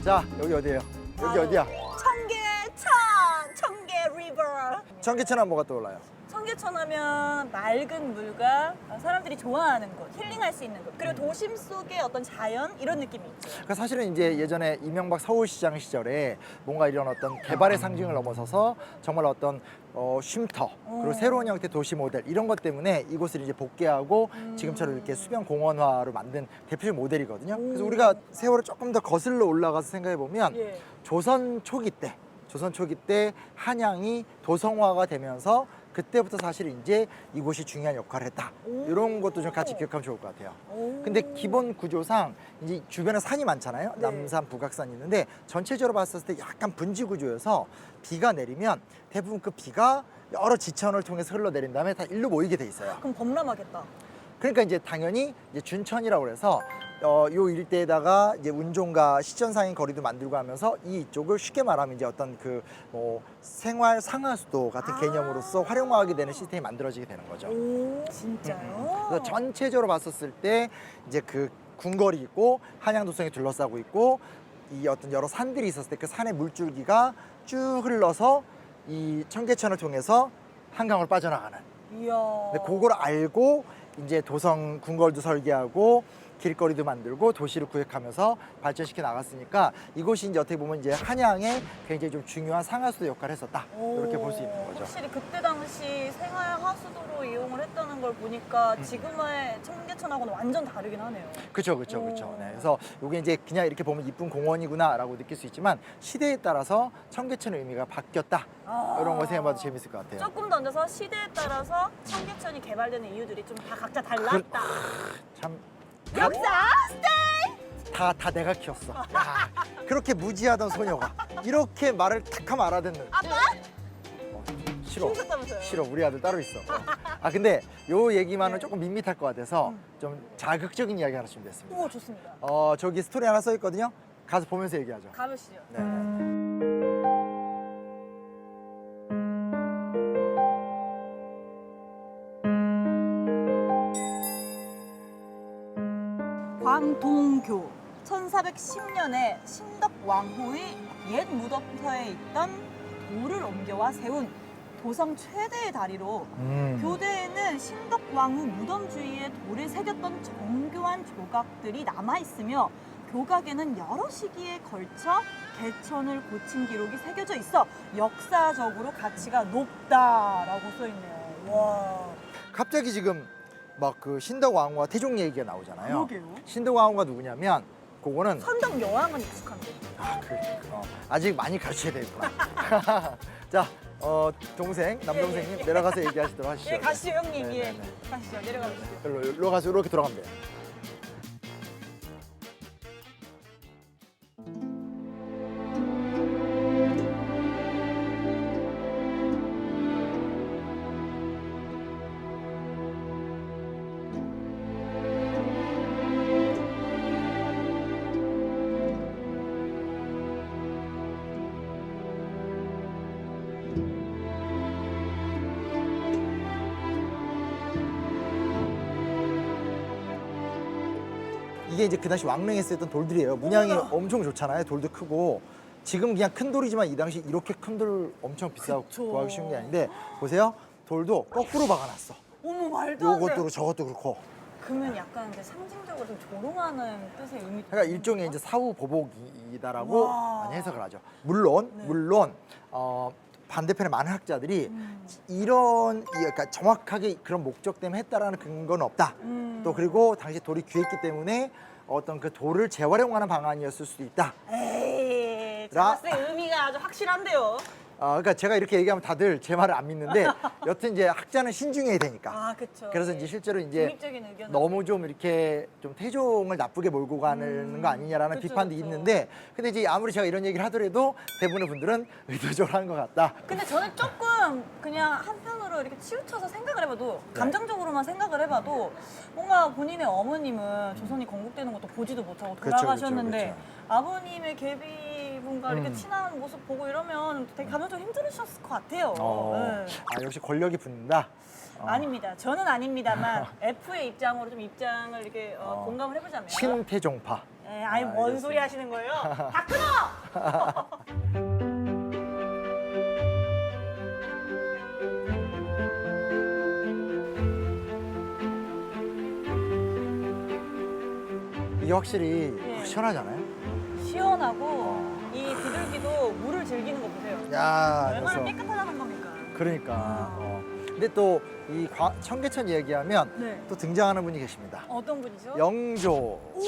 자, 여기 어디예요? 여기 어디야? 청계 리버. 청계천 뭐가 떠올라요? 청계천 하면 맑은 물과 사람들이 좋아하는 곳, 힐링할 수 있는 곳, 그리고 도심 속의 어떤 자연 이런 느낌이 있죠. 그러니까 사실은 이제 예전에 이명박 서울시장 시절에 뭔가 이런 어떤 개발의 상징을 넘어서서 정말 어떤 쉼터 그리고 새로운 형태 도시 모델 이런 것 때문에 이곳을 이제 복개하고 지금처럼 이렇게 수변 공원화로 만든 대표적 모델이거든요. 그래서 우리가 세월을 조금 더 거슬러 올라가서 생각해 보면 예. 조선 초기 때 한양이 도성화가 되면서 그때부터 사실 이제 이곳이 중요한 역할을 했다. 이런 것도 좀 같이 기억하면 좋을 것 같아요. 근데 기본 구조상 이제 주변에 산이 많잖아요. 네. 남산, 북악산이 있는데 전체적으로 봤을 때 약간 분지 구조여서 비가 내리면 대부분 그 비가 여러 지천을 통해서 흘러내린 다음에 다 일로 모이게 돼 있어요. 그럼 범람하겠다. 그러니까 이제 당연히 이제 준천이라고 그래서 요 일대에다가 이제 운종과 시천상인 거리도 만들고 하면서 이쪽을 쉽게 말하면 이제 어떤 그 생활 상하수도 같은 개념으로서 활용하게 되는 시스템이 만들어지게 되는 거죠. 오, 진짜요? 그래서 전체적으로 봤었을 때 이제 그 궁궐이 있고 한양도성이 둘러싸고 있고 이 어떤 여러 산들이 있었을 때 그 산의 물줄기가 쭉 흘러서 이 청계천을 통해서 한강을 빠져나가는. 이야. 근데 그걸 알고 이제 도성 궁궐도 설계하고 길거리도 만들고 도시를 구획하면서 발전시켜 나갔으니까 이곳이 이제 어떻게 보면 이제 한양의 굉장히 좀 중요한 상하수도 역할을 했었다. 이렇게 볼 수 있는 거죠. 확실히 그때 당시 생활 하수도로 이용을 했다는 걸 보니까 지금의 청계천하고는 완전 다르긴 하네요. 그렇죠. 네, 그래서 이게 이제 그냥 이렇게 보면 이쁜 공원이구나라고 느낄 수 있지만 시대에 따라서 청계천의 의미가 바뀌었다. 이런 거 생각해봐도 재밌을 것 같아요. 조금 더 얹어서 시대에 따라서 청계천이 개발되는 이유들이 좀 다 각자 달랐다. 참. 역사 스테이! 다 내가 키웠어. 야, 그렇게 무지하던 소녀가 이렇게 말을 탁 하면 알아듣는. 아빠? 싫어. 키우셨다면서요? 싫어. 우리 아들 따로 있어. 근데 요 얘기만은 조금 밋밋할 것 같아서 좀 자극적인 이야기 하나 준비했습니다. 오, 좋습니다. 저기 스토리 하나 써 있거든요. 가서 보면서 얘기하죠. 가보시죠. 네. 광동교 1410년에 신덕왕후의 옛 무덤터에 있던 돌을 옮겨와 세운 도성 최대의 다리로 교대에는 신덕왕후 무덤 주위에 돌에 새겼던 정교한 조각들이 남아있으며 교각에는 여러 시기에 걸쳐 개천을 고친 기록이 새겨져 있어 역사적으로 가치가 높다라고 써있네요. 와. 갑자기 지금 막 그 신덕왕후와 태종 얘기가 나오잖아요. 그러게요. 신덕왕후가 누구냐면 그거는 선덕 여왕은 익숙한데. 아직 많이 가르쳐야 되겠구나. 자, 동생, 남동생님 내려가서 얘기하시도록 하시죠. 예, 가시죠 형님. 예, 네네네. 가시죠. 내려가 보시죠. 일로 가서 이렇게 돌아가면 돼요. 이게 이제 그 당시 왕릉에 쓰였던 돌들이에요. 문양이 엄청 좋잖아요. 돌도 크고. 지금 그냥 큰 돌이지만 이 당시 이렇게 큰 돌 엄청 비싸고 그쵸. 구하기 쉬운 게 아닌데 보세요. 돌도 거꾸로 박아놨어. 어머 말도 안 돼. 요것도 저것도 그렇고. 그러면 약간 이제 상징적으로 좀 조롱하는 뜻의 의미. 그러니까 일종의 이제 사후 보복이다라고 와. 많이 해석을 하죠. 물론 반대편의 많은 학자들이 이런 그러니까 정확하게 그런 목적 때문에 했다라는 근거는 없다. 또 그리고 당시 돌이 귀했기 때문에 어떤 그 돌을 재활용하는 방안이었을 수도 있다. 에이, 제가스의 의미가 아주 확실한데요. 그러니까 제가 이렇게 얘기하면 다들 제 말을 안 믿는데 여튼 이제 학자는 신중해야 되니까. 아, 그렇죠. 그래서 이제 실제로 이제 중립적인 의견은 너무 좀 이렇게 좀 태종을 나쁘게 몰고 가는 거 아니냐라는 그쵸, 비판도 그쵸. 있는데 근데 이제 아무리 제가 이런 얘기를 하더라도 대부분의 분들은 의도적으로 한 것 같다. 근데 저는 조금 그냥 한편으로 이렇게 치우쳐서 생각을 해봐도 감정적으로만 생각을 해봐도 뭔가 본인의 어머님은 조선이 건국되는 것도 보지도 못하고 그쵸, 돌아가셨는데 그쵸, 그쵸. 아버님의 계비분과 이렇게 친한 모습 보고 이러면 되게 감정적으로 힘들으셨을 것 같아요. 네. 역시 권력이 붙는다. 아닙니다. 저는 아닙니다만 F의 입장으로 좀 입장을 이렇게 공감을 해보자면. 친태종파. 예, 아니 뭔 소리 하시는 거예요? 다 끊어! 이게 확실히 예. 시원하잖아요. 시원하고 이 비둘기도 물을 즐기는 거 보세요. 야, 얼마나 그래서 깨끗하다는 겁니까? 그러니까. 근데 또 이 청계천 얘기하면 네. 또 등장하는 분이 계십니다. 어떤 분이죠? 영조 오!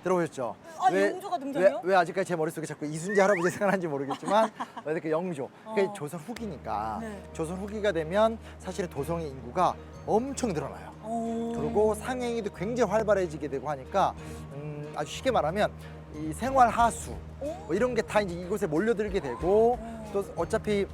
들어보셨죠? 아, 영조가 등장해요? 왜 아직까지 제 머릿속에 자꾸 이순재 할아버지 생각나는지 모르겠지만 왜 이렇게 영조. 그게 어. 조선 후기니까 네. 조선 후기가 되면 사실은 도성의 인구가 엄청 늘어나요. 오. 그리고 상행위도 굉장히 활발해지게 되고 하니까 아주 쉽게 말하면 이 생활 하수 오. 뭐 이런 게 다 이제 이곳에 몰려들게 되고 또 어차피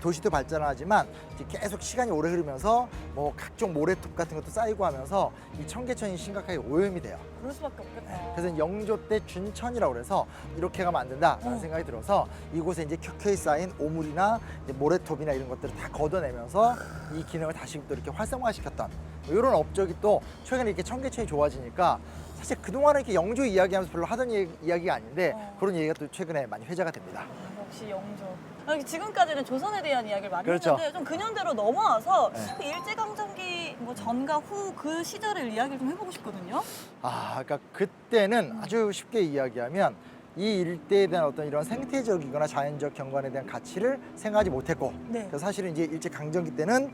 도시도 발전하지만 이제 계속 시간이 오래 흐르면서 뭐 각종 모래톱 같은 것도 쌓이고 하면서 이 청계천이 심각하게 오염이 돼요. 그럴 수밖에 없겠다. 그래서 영조 때 준천이라고 그래서 이렇게 가면 안 된다라는 생각이 들어서 이곳에 이제 켜켜이 쌓인 오물이나 이제 모래톱이나 이런 것들을 다 걷어내면서 이 기능을 다시 또 이렇게 활성화시켰던 뭐 이런 업적이 또 최근에 이렇게 청계천이 좋아지니까 사실 그동안은 이렇게 영조 이야기하면서 별로 하던 이야기가 아닌데 어. 그런 얘기가 또 최근에 많이 회자가 됩니다. 역시 영조. 지금까지는 조선에 대한 이야기를 많이 그렇죠. 했는데 좀 근현대로 넘어와서 네. 그 일제강점기 뭐 전과 후 그 시절을 이야기를 좀 해보고 싶거든요. 그러니까 그때는 아주 쉽게 이야기하면 이 일대에 대한 어떤 이런 생태적이거나 자연적 경관에 대한 가치를 생각하지 못했고, 네. 그래서 사실은 이제 일제 강점기 때는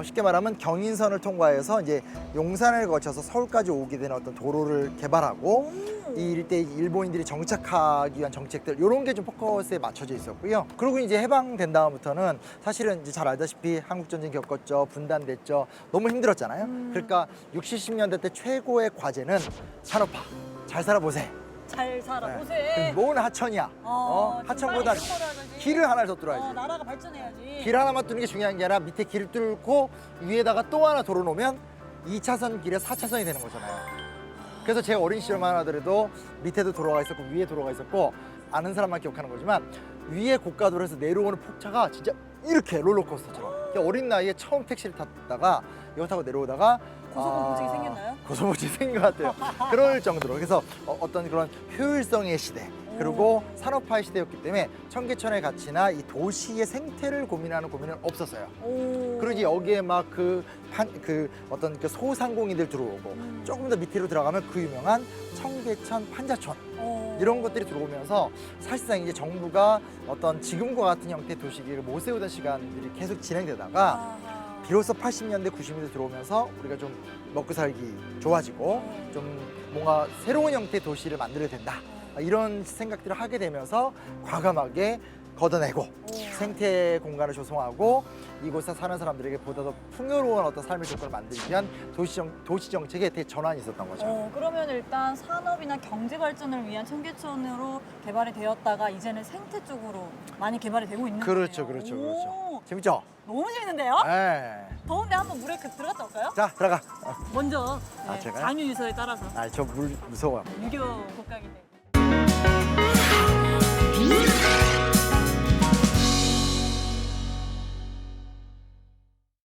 쉽게 말하면 경인선을 통과해서 이제 용산을 거쳐서 서울까지 오게 되는 어떤 도로를 개발하고 이 일대에 일본인들이 정착하기 위한 정책들 이런 게 좀 포커스에 맞춰져 있었고요. 그리고 이제 해방된 다음부터는 사실은 이제 잘 알다시피 한국 전쟁 겪었죠, 분단됐죠, 너무 힘들었잖아요. 그러니까 60, 70년대 때 최고의 과제는 산업화. 잘 살아보세. 잘 살아 네. 보세. 뭔 하천이야? 하천보다 길을 하나를 더 뚫어야지. 나라가 발전해야지. 길 하나만 뚫는 게 중요한 게 아니라 밑에 길을 뚫고 위에다가 또 하나 도로 놓으면 2차선 길에 4차선이 되는 거잖아요. 그래서 제 어린 시절만 하더라도 밑에도 도로가 있었고 위에 도로가 있었고 아는 사람만 기억하는 거지만 위에 고가도로에서 내려오는 폭차가 진짜 이렇게 롤러코스터처럼. 그러니까 어린 나이에 처음 택시를 탔다가 이거 타고 내려오다가 고소공포증이 생겼나요? 고소공포증이 생긴 것 같아요. 그럴 정도로. 그래서 어떤 그런 효율성의 시대 그리고 산업화의 시대였기 때문에 청계천의 가치나 이 도시의 생태를 고민하는 고민은 없었어요. 그리고 이제 여기에 막 어떤 그 소상공인들 들어오고 조금 더 밑으로 들어가면 그 유명한 청계천 판자촌 이런 것들이 들어오면서 사실상 이제 정부가 어떤 지금과 같은 형태의 도시계획을 못 세우던 시간들이 계속 진행되다가 비로소 80년대, 90년대 들어오면서 우리가 좀 먹고 살기 좋아지고 좀 뭔가 새로운 형태의 도시를 만들어야 된다. 이런 생각들을 하게 되면서 과감하게 걷어내고 생태 공간을 조성하고 이곳에 사는 사람들에게 보다 더 풍요로운 어떤 삶의 조건을 만들기 위한 도시 정책의 대전환이 있었던 거죠. 그러면 일단 산업이나 경제 발전을 위한 청계천으로 개발이 되었다가 이제는 생태 쪽으로 많이 개발이 되고 있는 그렇죠, 거네요. 그렇죠, 오, 그렇죠. 재밌죠? 너무 재밌는데요? 네. 더운데 한번 물에 들어갔다 올까요? 자, 들어가. 먼저 제가요? 장유 유서에 따라서 저 물 무서워요. 유교 국각인데.